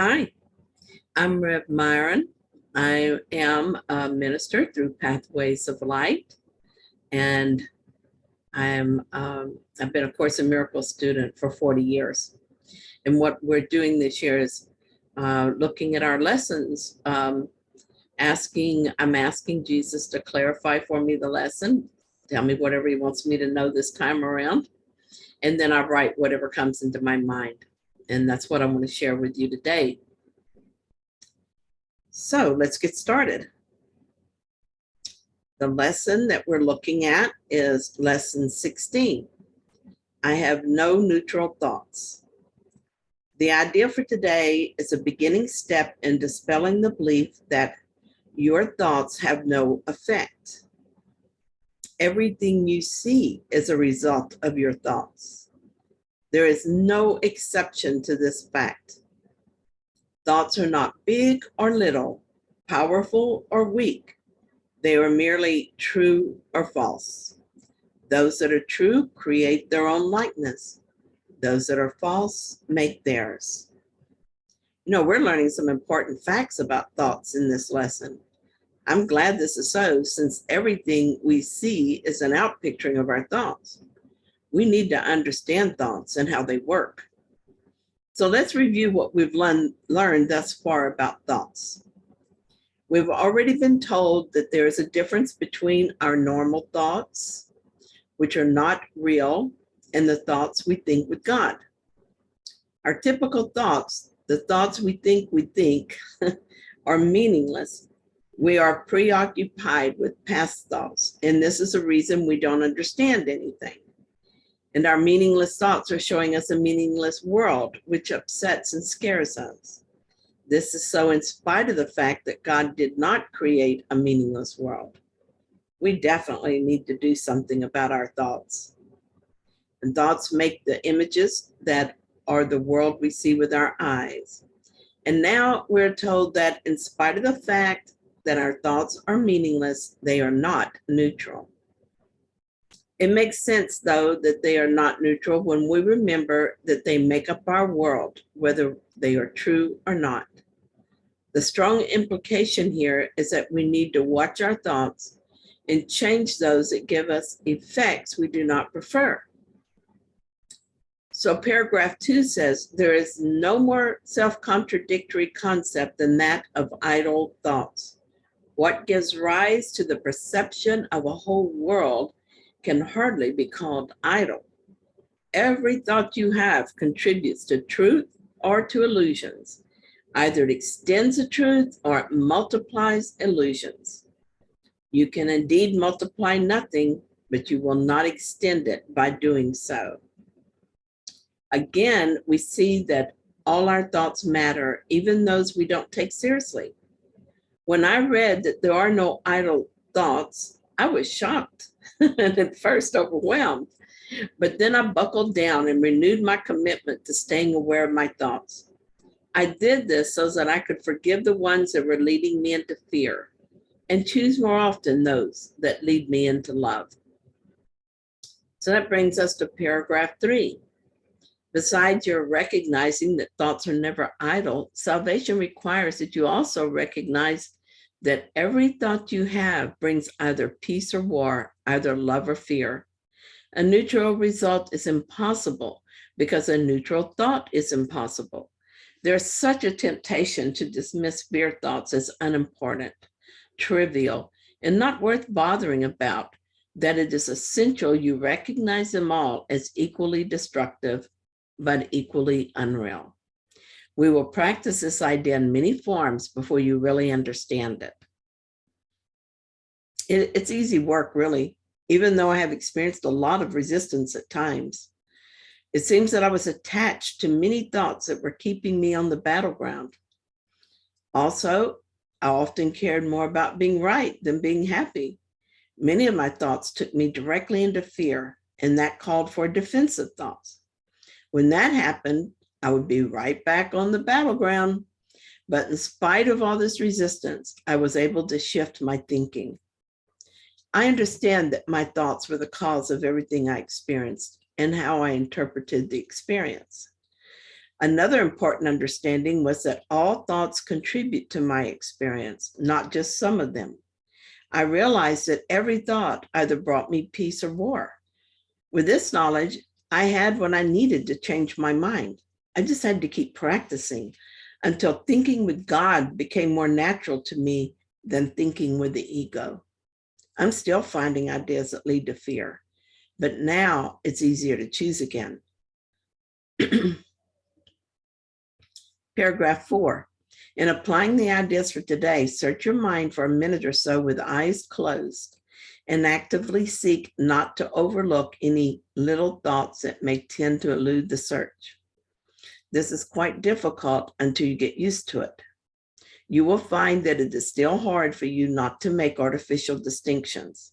Hi, I'm Rev Myron. I am a minister through Pathways of Light, and I've been a Course in Miracles student for 40 years. And what we're doing this year is looking at our lessons. I'm asking Jesus to clarify for me the lesson, tell me whatever he wants me to know this time around, and then I write whatever comes into my mind. And that's what I want to share with you today. So let's get started. The lesson that we're looking at is lesson 16. I have no neutral thoughts. The idea for today is a beginning step in dispelling the belief that your thoughts have no effect. Everything you see is a result of your thoughts. There is no exception to this fact. Thoughts are not big or little, powerful or weak. They are merely true or false. Those that are true create their own likeness. Those that are false make theirs. We're learning some important facts about thoughts in this lesson. I'm glad this is so, since everything we see is an outpicturing of our thoughts. We need to understand thoughts and how they work. So let's review what we've learned thus far about thoughts. We've already been told that there is a difference between our normal thoughts, which are not real, and the thoughts we think with God. Our typical thoughts, the thoughts we think are meaningless. We are preoccupied with past thoughts, and this is a reason we don't understand anything. And our meaningless thoughts are showing us a meaningless world, which upsets and scares us. This is so in spite of the fact that God did not create a meaningless world. We definitely need to do something about our thoughts. And thoughts make the images that are the world we see with our eyes. And now we're told that in spite of the fact that our thoughts are meaningless, they are not neutral. It makes sense, though, that they are not neutral when we remember that they make up our world, whether they are true or not. The strong implication here is that we need to watch our thoughts and change those that give us effects we do not prefer. So paragraph 2 says, there is no more self-contradictory concept than that of idle thoughts. What gives rise to the perception of a whole world can hardly be called idle. Every thought you have contributes to truth or to illusions. Either it extends the truth or it multiplies illusions. You can indeed multiply nothing, but you will not extend it by doing so. Again, we see that all our thoughts matter, even those we don't take seriously. When I read that there are no idle thoughts, I was shocked and at first overwhelmed. But then I buckled down and renewed my commitment to staying aware of my thoughts. I did this so that I could forgive the ones that were leading me into fear and choose more often those that lead me into love. So that brings us to paragraph 3. Besides your recognizing that thoughts are never idle, salvation requires that you also recognize that every thought you have brings either peace or war, either love or fear. A neutral result is impossible because a neutral thought is impossible. There's such a temptation to dismiss fear thoughts as unimportant, trivial, and not worth bothering about, that it is essential you recognize them all as equally destructive, but equally unreal. We will practice this idea in many forms before you really understand it. It's easy work, really, even though I have experienced a lot of resistance at times. It seems that I was attached to many thoughts that were keeping me on the battleground. Also, I often cared more about being right than being happy. Many of my thoughts took me directly into fear, and that called for defensive thoughts. When that happened, I would be right back on the battleground. But in spite of all this resistance, I was able to shift my thinking. I understand that my thoughts were the cause of everything I experienced and how I interpreted the experience. Another important understanding was that all thoughts contribute to my experience, not just some of them. I realized that every thought either brought me peace or war. With this knowledge, I had what I needed to change my mind. I just had to keep practicing until thinking with God became more natural to me than thinking with the ego. I'm still finding ideas that lead to fear, but now it's easier to choose again. Paragraph 4. In applying the ideas for today, search your mind for a minute or so with eyes closed and actively seek not to overlook any little thoughts that may tend to elude the search. This is quite difficult until you get used to it. You will find that it is still hard for you not to make artificial distinctions.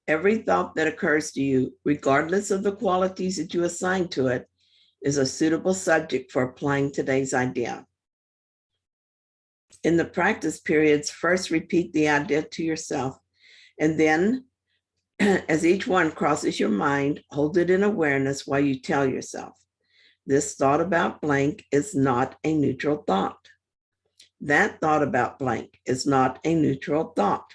Every thought that occurs to you, regardless of the qualities that you assign to it, is a suitable subject for applying today's idea. In the practice periods, first repeat the idea to yourself, and then, as each one crosses your mind, hold it in awareness while you tell yourself, this thought about blank is not a neutral thought. That thought about blank is not a neutral thought.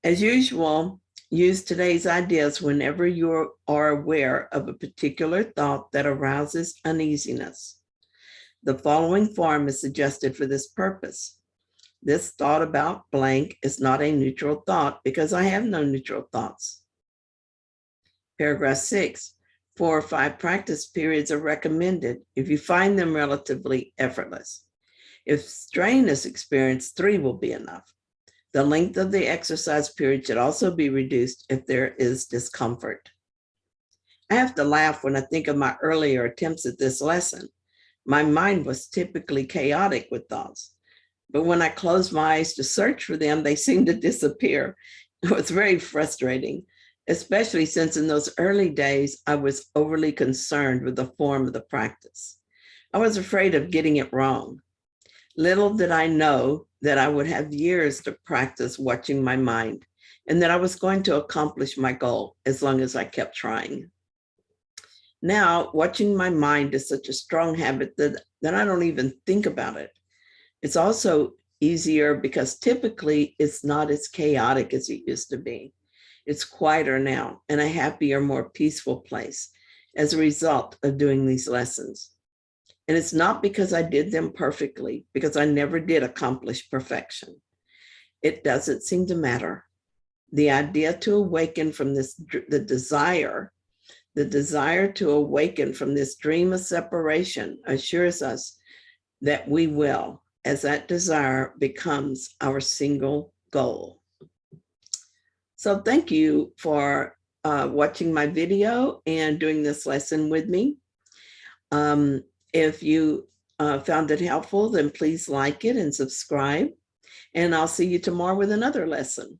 As usual, use today's ideas whenever you are aware of a particular thought that arouses uneasiness. The following form is suggested for this purpose. This thought about blank is not a neutral thought because I have no neutral thoughts. Paragraph 6, 4 or 5 practice periods are recommended if you find them relatively effortless. If strain is experienced, 3 will be enough. The length of the exercise period should also be reduced if there is discomfort. I have to laugh when I think of my earlier attempts at this lesson. My mind was typically chaotic with thoughts, but when I closed my eyes to search for them, they seemed to disappear. It was very frustrating, especially since in those early days, I was overly concerned with the form of the practice. I was afraid of getting it wrong. Little did I know that I would have years to practice watching my mind and that I was going to accomplish my goal as long as I kept trying. Now, watching my mind is such a strong habit that I don't even think about it. It's also easier because typically it's not as chaotic as it used to be. It's quieter now and a happier, more peaceful place as a result of doing these lessons. And it's not because I did them perfectly, because I never did accomplish perfection. It doesn't seem to matter. The idea to awaken from this, the desire to awaken from this dream of separation assures us that we will, as that desire becomes our single goal. So thank you for watching my video and doing this lesson with me. If you found it helpful, then please like it and subscribe. And I'll see you tomorrow with another lesson.